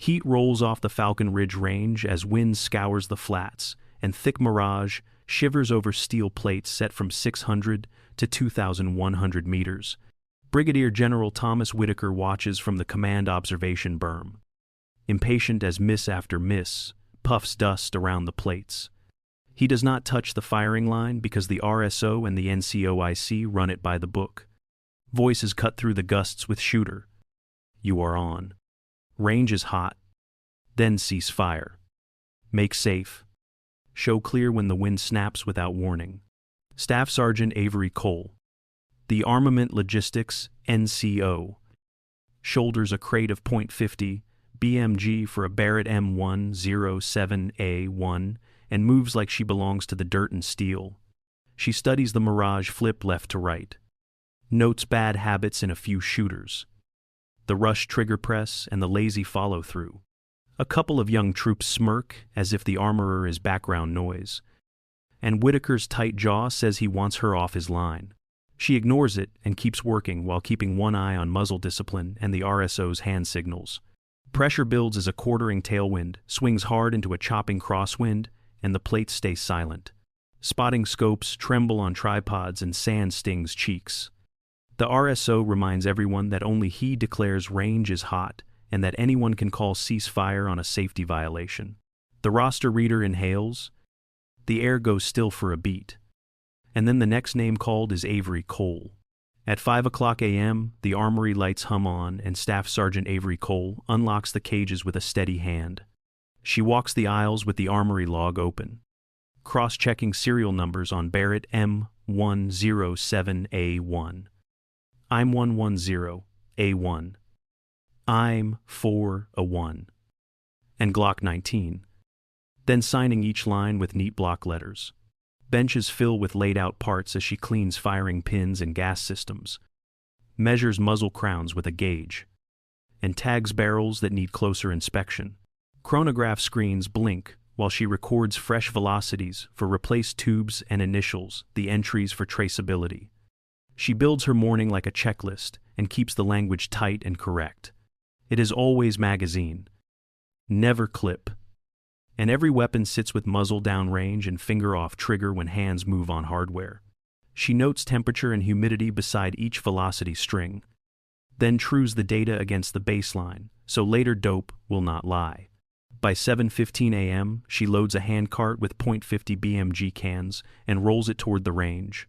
Heat rolls off the Falcon Ridge range as wind scours the flats, and thick mirage shivers over steel plates set from 600 to 2,100 meters. Brigadier General Thomas Whitaker watches from the command observation berm. Impatient as miss after miss puffs dust around the plates. He does not touch the firing line because the RSO and the NCOIC run it by the book. Voices cut through the gusts with shooter. You are on. Range is hot. Then cease fire. Make safe. Show clear when the wind snaps without warning. Staff Sergeant Avery Cole. The Armament Logistics, NCO. Shoulders a crate of .50 BMG for a Barrett M107A1 and moves like she belongs to the dirt and steel. She studies the mirage flip left to right. Notes bad habits in a few shooters. The rush trigger press and the lazy follow-through. A couple of young troops smirk as if the armorer is background noise. And Whitaker's tight jaw says he wants her off his line. She ignores it and keeps working while keeping one eye on muzzle discipline and the RSO's hand signals. Pressure builds as a quartering tailwind swings hard into a chopping crosswind, and the plates stay silent. Spotting scopes tremble on tripods and sand stings cheeks. The RSO reminds everyone that only he declares range is hot and that anyone can call ceasefire on a safety violation. The roster reader inhales. The air goes still for a beat. And then the next name called is Avery Cole. At 5:00 a.m., the armory lights hum on and Staff Sergeant Avery Cole unlocks the cages with a steady hand. She walks the aisles with the armory log open, cross-checking serial numbers on Barrett M107A1. I'm 110A1. I'm 4A1. And Glock 19. Then signing each line with neat block letters. Benches fill with laid-out parts as she cleans firing pins and gas systems, measures muzzle crowns with a gauge, and tags barrels that need closer inspection. Chronograph screens blink while she records fresh velocities for replaced tubes and initials, the entries for traceability. She builds her morning like a checklist and keeps the language tight and correct. It is always magazine, never clip. And every weapon sits with muzzle down range and finger off trigger when hands move on hardware. She notes temperature and humidity beside each velocity string, then trues the data against the baseline, so later dope will not lie. By 7:15 a.m., she loads a handcart with .50 BMG cans and rolls it toward the range.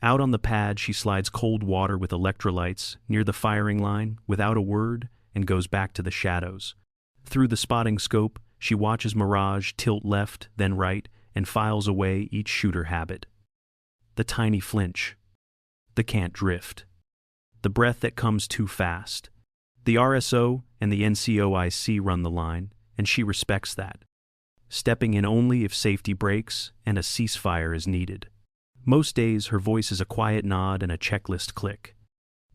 Out on the pad, she slides cold water with electrolytes near the firing line without a word and goes back to the shadows. Through the spotting scope, she watches mirage tilt left, then right, and files away each shooter habit. The tiny flinch. The can't drift. The breath that comes too fast. The RSO and the NCOIC run the line, and she respects that, stepping in only if safety breaks and a ceasefire is needed. Most days, her voice is a quiet nod and a checklist click.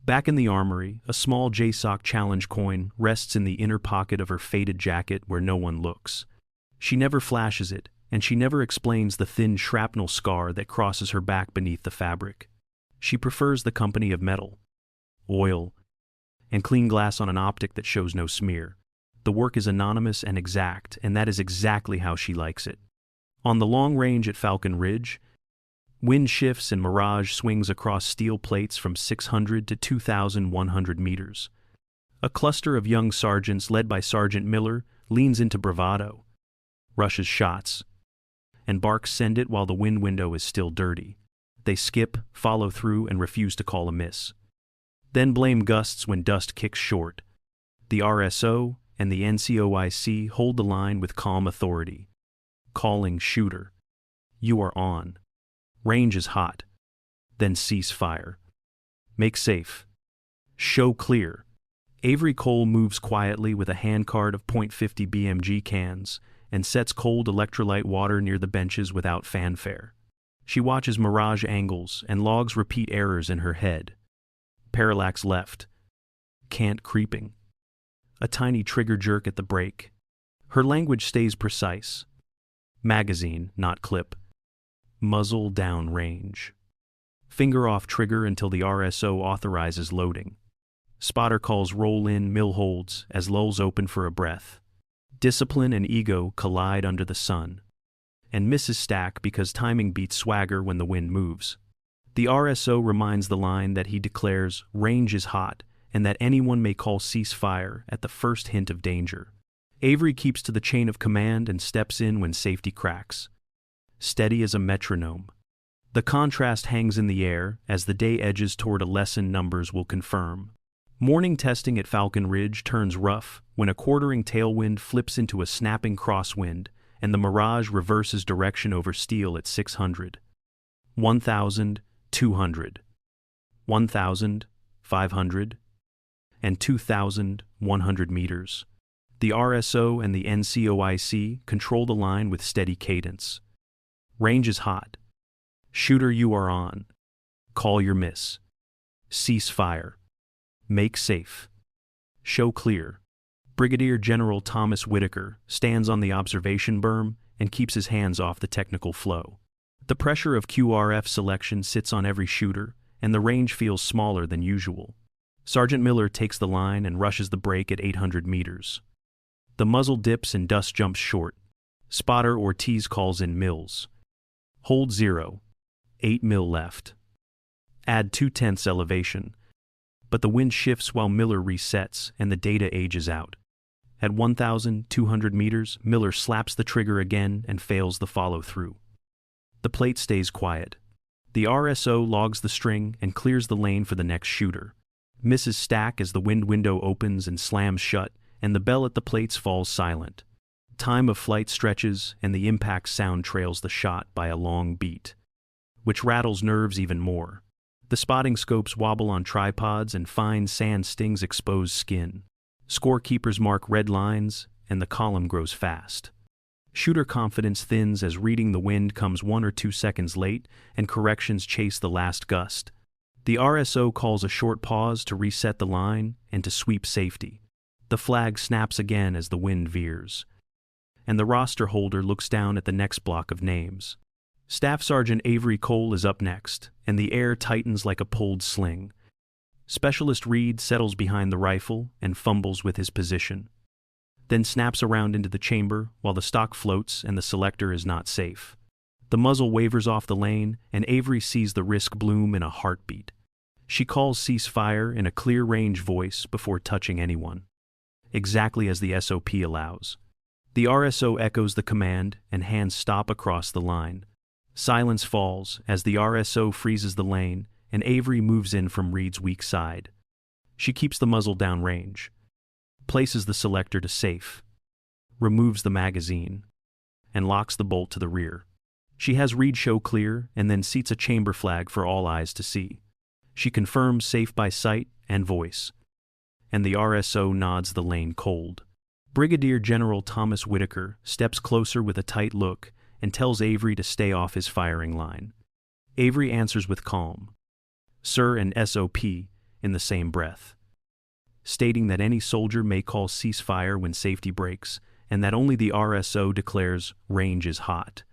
Back in the armory, a small JSOC challenge coin rests in the inner pocket of her faded jacket where no one looks. She never flashes it, and she never explains the thin shrapnel scar that crosses her back beneath the fabric. She prefers the company of metal, oil, and clean glass on an optic that shows no smear. The work is anonymous and exact, and that is exactly how she likes it. On the long range at Falcon Ridge, wind shifts and mirage swings across steel plates from 600 to 2,100 meters. A cluster of young sergeants led by Sergeant Miller leans into bravado, rushes shots, and barks send it while the wind window is still dirty. They skip, follow through, and refuse to call a miss. Then blame gusts when dust kicks short. The RSO and the NCOIC hold the line with calm authority. Calling shooter. You are on. Range is hot. Then cease fire. Make safe. Show clear. Avery Cole moves quietly with a handcart of .50 BMG cans and sets cold electrolyte water near the benches without fanfare. She watches mirage angles and logs repeat errors in her head. Parallax left. Can't creeping. A tiny trigger jerk at the brake. Her language stays precise. Magazine, not clip. Muzzle down range. Finger off trigger until the RSO authorizes loading. Spotter calls roll in, mill holds as lulls open for a breath. Discipline and ego collide under the sun, and misses stack because timing beats swagger when the wind moves. The RSO reminds the line that he declares range is hot and that anyone may call ceasefire at the first hint of danger. Avery keeps to the chain of command and steps in when safety cracks, steady as a metronome. The contrast hangs in the air as the day edges toward a lesson numbers will confirm. Morning testing at Falcon Ridge turns rough when a quartering tailwind flips into a snapping crosswind and the mirage reverses direction over steel at 600, 1,200, 1,500, and 2,100 meters. The RSO and the NCOIC control the line with steady cadence. Range is hot. Shooter, you are on. Call your miss. Cease fire. Make safe. Show clear. Brigadier General Thomas Whitaker stands on the observation berm and keeps his hands off the technical flow. The pressure of QRF selection sits on every shooter, and the range feels smaller than usual. Sergeant Miller takes the line and rushes the break at 800 meters. The muzzle dips and dust jumps short. Spotter Ortiz calls in Mills. Hold 0. 8 mil left. Add 2/10 elevation. But the wind shifts while Miller resets and the data ages out. At 1,200 meters, Miller slaps the trigger again and fails the follow-through. The plate stays quiet. The RSO logs the string and clears the lane for the next shooter. Misses stack as the wind window opens and slams shut, and the bell at the plates falls silent. Time of flight stretches, and the impact sound trails the shot by a long beat, which rattles nerves even more. The spotting scopes wobble on tripods and fine sand stings exposed skin. Scorekeepers mark red lines, and the column grows fast. Shooter confidence thins as reading the wind comes 1 or 2 seconds late and corrections chase the last gust. The RSO calls a short pause to reset the line and to sweep safety. The flag snaps again as the wind veers, and the roster holder looks down at the next block of names. Staff Sergeant Avery Cole is up next, and the air tightens like a pulled sling. Specialist Reed settles behind the rifle and fumbles with his position, then snaps around into the chamber while the stock floats and the selector is not safe. The muzzle wavers off the lane, and Avery sees the risk bloom in a heartbeat. She calls ceasefire in a clear-range voice before touching anyone, exactly as the SOP allows. The RSO echoes the command, and hands stop across the line. Silence falls as the RSO freezes the lane, and Avery moves in from Reed's weak side. She keeps the muzzle downrange, places the selector to safe, removes the magazine, and locks the bolt to the rear. She has Reed show clear and then seats a chamber flag for all eyes to see. She confirms safe by sight and voice, and the RSO nods the lane cold. Brigadier General Thomas Whitaker steps closer with a tight look and tells Avery to stay off his firing line. Avery answers with calm, "Sir," and SOP in the same breath, stating that any soldier may call ceasefire when safety breaks, and that only the RSO declares range is hot.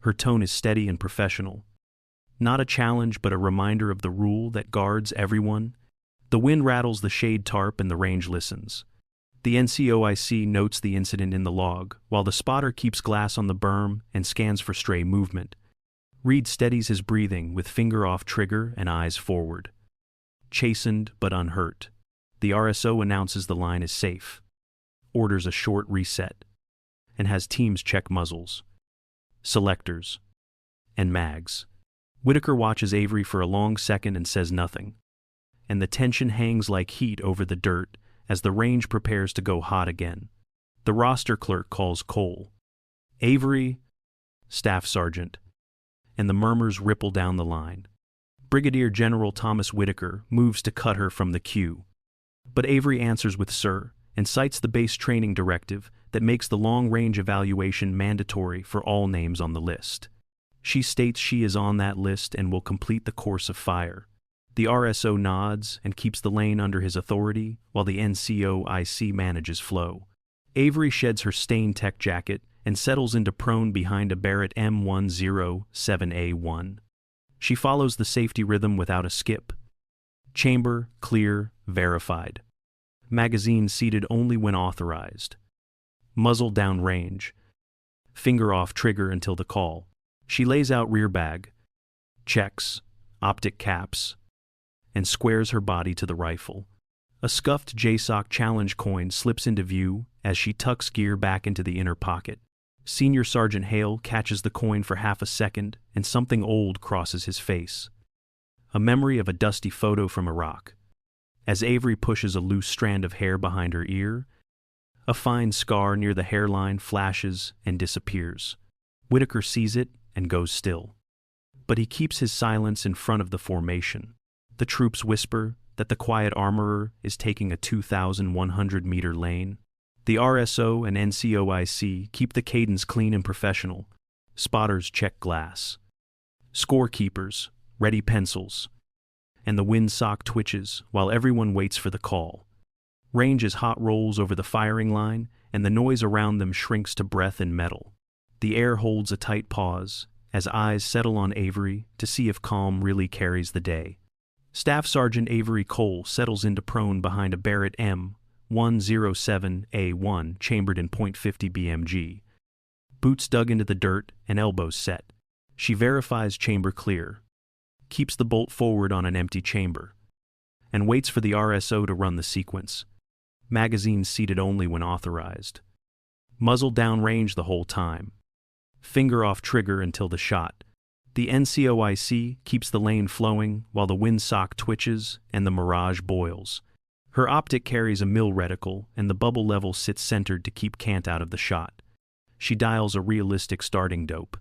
Her tone is steady and professional. Not a challenge, but a reminder of the rule that guards everyone. The wind rattles the shade tarp and the range listens. The NCOIC notes the incident in the log, while the spotter keeps glass on the berm and scans for stray movement. Reed steadies his breathing with finger off trigger and eyes forward. Chastened but unhurt, the RSO announces the line is safe, orders a short reset, and has teams check muzzles, selectors, and mags. Whitaker watches Avery for a long second and says nothing, and the tension hangs like heat over the dirt as the range prepares to go hot again. The roster clerk calls Cole. "Avery, Staff Sergeant," and the murmurs ripple down the line. Brigadier General Thomas Whitaker moves to cut her from the queue, but Avery answers with "Sir," and cites the base training directive that makes the long-range evaluation mandatory for all names on the list. She states she is on that list and will complete the course of fire. The RSO nods and keeps the lane under his authority while the NCOIC manages flow. Avery sheds her stained tech jacket and settles into prone behind a Barrett M107A1. She follows the safety rhythm without a skip. Chamber, clear, verified. Magazine seated only when authorized. muzzle down range, finger off trigger until the call. She lays out rear bag, checks, optic caps, and squares her body to the rifle. A scuffed JSOC challenge coin slips into view as she tucks gear back into the inner pocket. Senior Sergeant Hale catches the coin for half a second, and something old crosses his face. A memory of a dusty photo from Iraq. As Avery pushes a loose strand of hair behind her ear, a fine scar near the hairline flashes and disappears. Whitaker sees it and goes still. But he keeps his silence in front of the formation. The troops whisper that the quiet armorer is taking a 2,100-meter lane. The RSO and NCOIC keep the cadence clean and professional. Spotters check glass. Scorekeepers ready pencils. And the windsock twitches while everyone waits for the call. Range as hot rolls over the firing line, and the noise around them shrinks to breath and metal. The air holds a tight pause as eyes settle on Avery to see if calm really carries the day. Staff Sergeant Avery Cole settles into prone behind a Barrett M107A1 chambered in .50 BMG. Boots dug into the dirt and elbows set. She verifies chamber clear, keeps the bolt forward on an empty chamber, and waits for the RSO to run the sequence. Magazines seated only when authorized. Muzzle down range the whole time. Finger off trigger until the shot. The NCOIC keeps the lane flowing while the windsock twitches and the mirage boils. Her optic carries a mil reticle and the bubble level sits centered to keep cant out of the shot. She dials a realistic starting dope.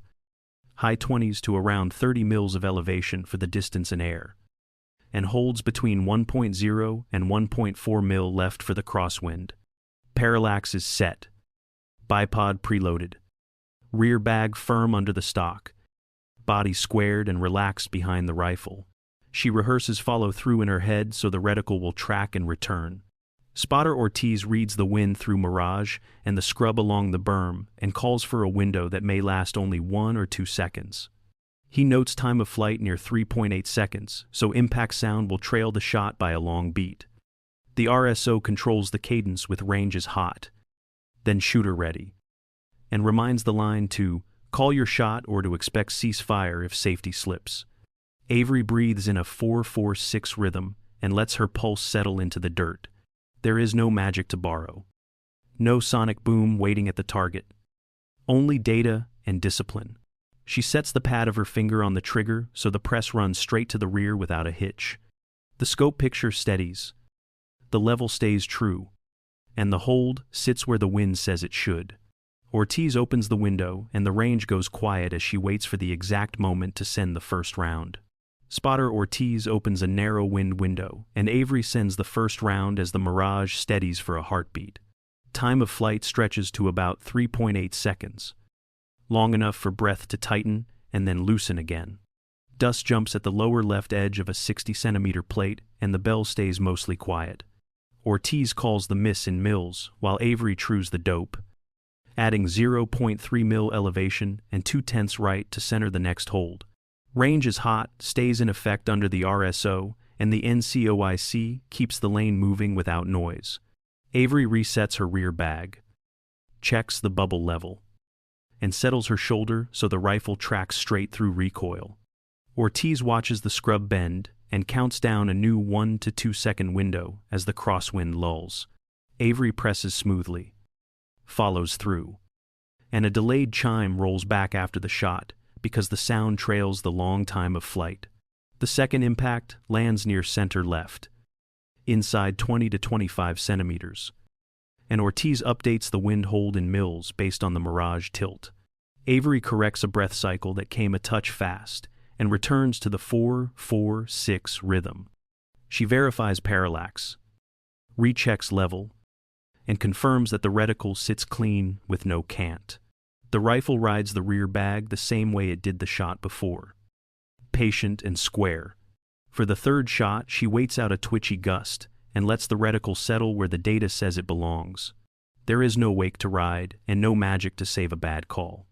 High 20s to around 30 mils of elevation for the distance and air, and holds between 1.0 and 1.4 mil left for the crosswind. Parallax is set. Bipod preloaded. Rear bag firm under the stock. Body squared and relaxed behind the rifle. She rehearses follow-through in her head so the reticle will track and return. Spotter Ortiz reads the wind through mirage and the scrub along the berm and calls for a window that may last only 1 or 2 seconds. He notes time of flight near 3.8 seconds, so impact sound will trail the shot by a long beat. The RSO controls the cadence with ranges hot, then shooter ready, and reminds the line to call your shot or to expect ceasefire if safety slips. Avery breathes in a 4-4-6 rhythm and lets her pulse settle into the dirt. There is no magic to borrow. No sonic boom waiting at the target. Only data and discipline. She sets the pad of her finger on the trigger so the press runs straight to the rear without a hitch. The scope picture steadies. The level stays true. And the hold sits where the wind says it should. Ortiz opens the window and the range goes quiet as she waits for the exact moment to send the first round. Spotter Ortiz opens a narrow wind window, and Avery sends the first round as the mirage steadies for a heartbeat. Time of flight stretches to about 3.8 seconds, long enough for breath to tighten and then loosen again. Dust jumps at the lower left edge of a 60-centimeter plate, and the bell stays mostly quiet. Ortiz calls the miss in mils, while Avery trues the dope, adding 0.3 mil elevation and 0.2 right to center the next hold. Range is hot, stays in effect under the RSO, and the NCOIC keeps the lane moving without noise. Avery resets her rear bag, checks the bubble level, and settles her shoulder so the rifle tracks straight through recoil. Ortiz watches the scrub bend and counts down a new 1 to 2 second window as the crosswind lulls. Avery presses smoothly, follows through, and a delayed chime rolls back after the shot, because the sound trails the long time of flight. The second impact lands near center left, inside 20 to 25 centimeters, and Ortiz updates the wind hold in mils based on the mirage tilt. Avery corrects a breath cycle that came a touch fast and returns to the 4-4-6 rhythm. She verifies parallax, rechecks level, and confirms that the reticle sits clean with no cant. The rifle rides the rear bag the same way it did the shot before. Patient and square. For the third shot, she waits out a twitchy gust and lets the reticle settle where the data says it belongs. There is no wake to ride and no magic to save a bad call.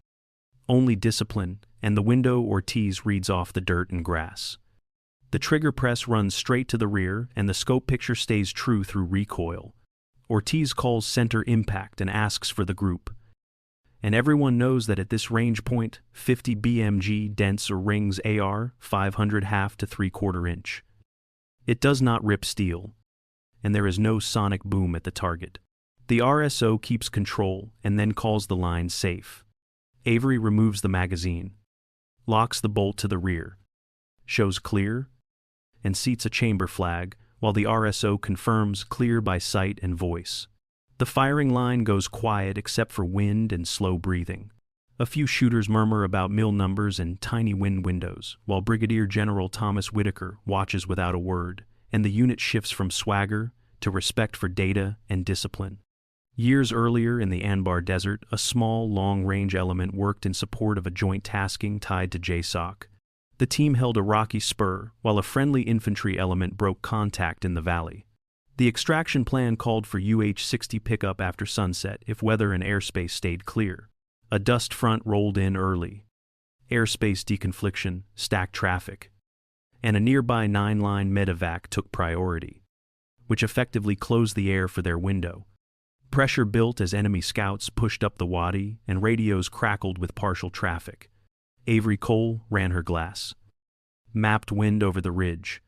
Only discipline, and the window Ortiz reads off the dirt and grass. The trigger press runs straight to the rear and the scope picture stays true through recoil. Ortiz calls center impact and asks for the group. And everyone knows that at this range point, 50 BMG dents or rings AR 500 half to 3/4 inch. It does not rip steel, and there is no sonic boom at the target. The RSO keeps control and then calls the line safe. Avery removes the magazine, locks the bolt to the rear, shows clear, and seats a chamber flag while the RSO confirms clear by sight and voice. The firing line goes quiet except for wind and slow breathing. A few shooters murmur about mill numbers and tiny wind windows, while Brigadier General Thomas Whitaker watches without a word, and the unit shifts from swagger to respect for data and discipline. Years earlier in the Anbar Desert, a small, long-range element worked in support of a joint tasking tied to JSOC. The team held a rocky spur, while a friendly infantry element broke contact in the valley. The extraction plan called for UH-60 pickup after sunset if weather and airspace stayed clear. A dust front rolled in early. Airspace deconfliction, stacked traffic, and a nearby 9-line medevac took priority, which effectively closed the air for their window. Pressure built as enemy scouts pushed up the wadi and radios crackled with partial traffic. Avery Cole ran her glass, mapped wind over the ridge,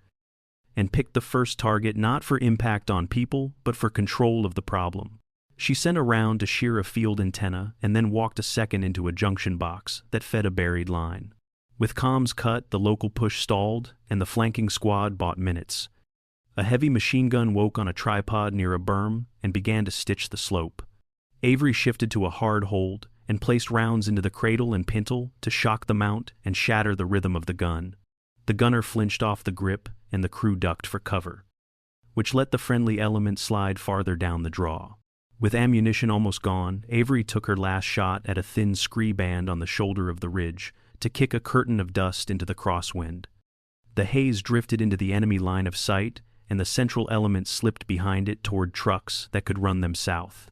and picked the first target not for impact on people, but for control of the problem. She sent a round to shear a field antenna and then walked a second into a junction box that fed a buried line. With comms cut, the local push stalled, and the flanking squad bought minutes. A heavy machine gun woke on a tripod near a berm and began to stitch the slope. Avery shifted to a hard hold and placed rounds into the cradle and pintle to shock the mount and shatter the rhythm of the gun. The gunner flinched off the grip, and the crew ducked for cover, which let the friendly element slide farther down the draw. With ammunition almost gone, Avery took her last shot at a thin scree band on the shoulder of the ridge to kick a curtain of dust into the crosswind. The haze drifted into the enemy line of sight, and the central element slipped behind it toward trucks that could run them south.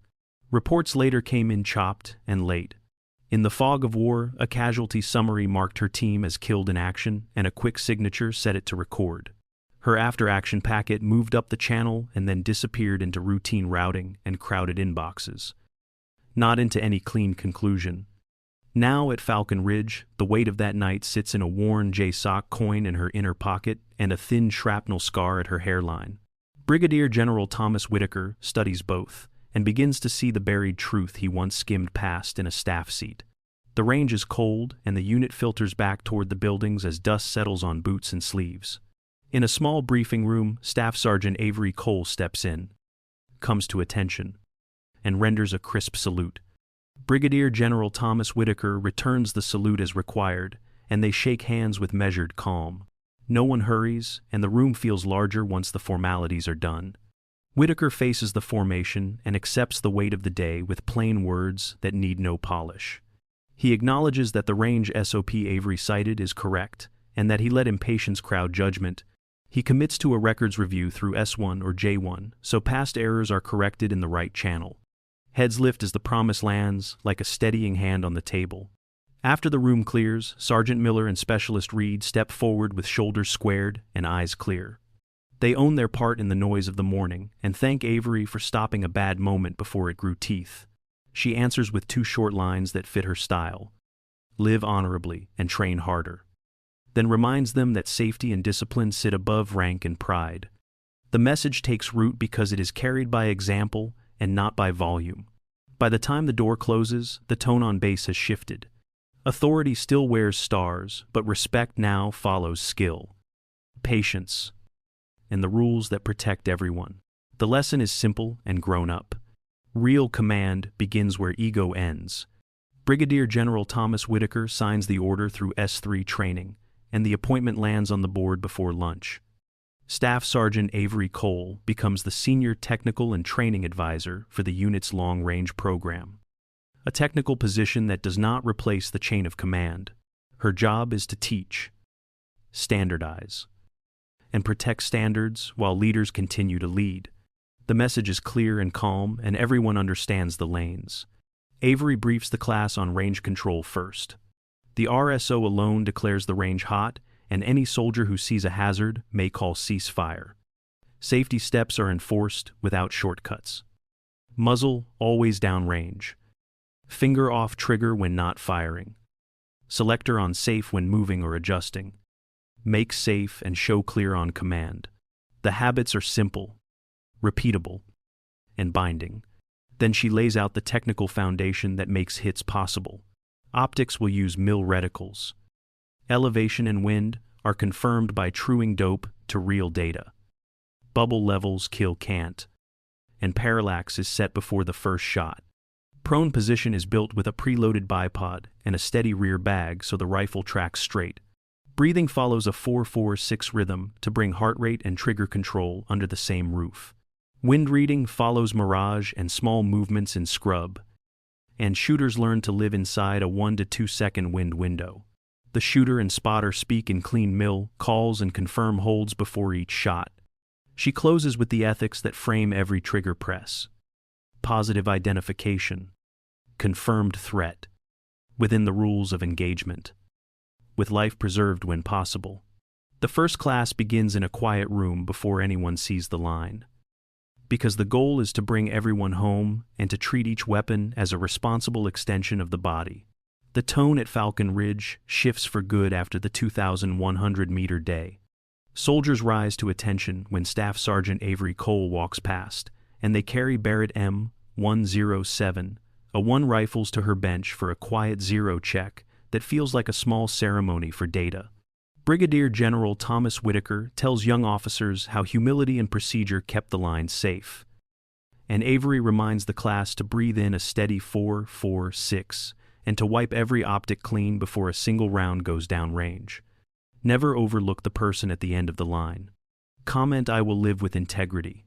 Reports later came in chopped and late. In the fog of war, a casualty summary marked her team as killed in action, and a quick signature set it to record. Her after-action packet moved up the channel and then disappeared into routine routing and crowded inboxes, not into any clean conclusion. Now at Falcon Ridge, the weight of that night sits in a worn JSOC coin in her inner pocket and a thin shrapnel scar at her hairline. Brigadier General Thomas Whitaker studies both and begins to see the buried truth he once skimmed past in a staff seat. The range is cold, and the unit filters back toward the buildings as dust settles on boots and sleeves. In a small briefing room, Staff Sergeant Avery Cole steps in, comes to attention, and renders a crisp salute. Brigadier General Thomas Whitaker returns the salute as required, and they shake hands with measured calm. No one hurries, and the room feels larger once the formalities are done. Whitaker faces the formation and accepts the weight of the day with plain words that need no polish. He acknowledges that the range SOP Avery cited is correct, and that he let impatience crowd judgment. He commits to a records review through S1 or J1, so past errors are corrected in the right channel. Heads lift as the promise lands, like a steadying hand on the table. After the room clears, Sergeant Miller and Specialist Reed step forward with shoulders squared and eyes clear. They own their part in the noise of the morning and thank Avery for stopping a bad moment before it grew teeth. She answers with 2 short lines that fit her style: live honorably and train harder. Then reminds them that safety and discipline sit above rank and pride. The message takes root because it is carried by example and not by volume. By the time the door closes, the tone on base has shifted. Authority still wears stars, but respect now follows skill, patience, and the rules that protect everyone. The lesson is simple and grown up. Real command begins where ego ends. Brigadier General Thomas Whitaker signs the order through S3 training, and the appointment lands on the board before lunch. Staff Sergeant Avery Cole becomes the Senior Technical and Training Advisor for the unit's long-range program. A technical position that does not replace the chain of command. Her job is to teach, standardize, and protect standards while leaders continue to lead. The message is clear and calm, and everyone understands the lanes. Avery briefs the class on range control first. The RSO alone declares the range hot, and any soldier who sees a hazard may call ceasefire. Safety steps are enforced without shortcuts. Muzzle always downrange. Finger off trigger when not firing. Selector on safe when moving or adjusting. Make safe and show clear on command. The habits are simple, repeatable, and binding. Then she lays out the technical foundation that makes hits possible. Optics will use mil reticles. Elevation and wind are confirmed by truing dope to real data. Bubble levels kill can't. And parallax is set before the first shot. Prone position is built with a preloaded bipod and a steady rear bag so the rifle tracks straight. Breathing follows a 4-4-6 rhythm to bring heart rate and trigger control under the same roof. Wind reading follows mirage and small movements in scrub. And shooters learn to live inside a 1 to 2 second wind window. The shooter and spotter speak in clean mill, calls and confirm holds before each shot. She closes with the ethics that frame every trigger press. Positive identification. Confirmed threat. Within the rules of engagement. With life preserved when possible. The first class begins in a quiet room before anyone sees the line. Because the goal is to bring everyone home and to treat each weapon as a responsible extension of the body. The tone at Falcon Ridge shifts for good after the 2,100-meter day. Soldiers rise to attention when Staff Sergeant Avery Cole walks past, and they carry Barrett M107A1 rifles to her bench for a quiet zero check that feels like a small ceremony for data. Brigadier General Thomas Whitaker tells young officers how humility and procedure kept the line safe. And Avery reminds the class to breathe in a steady 4-4-6 and to wipe every optic clean before a single round goes downrange. Never overlook the person at the end of the line. Comment, "I will live with integrity."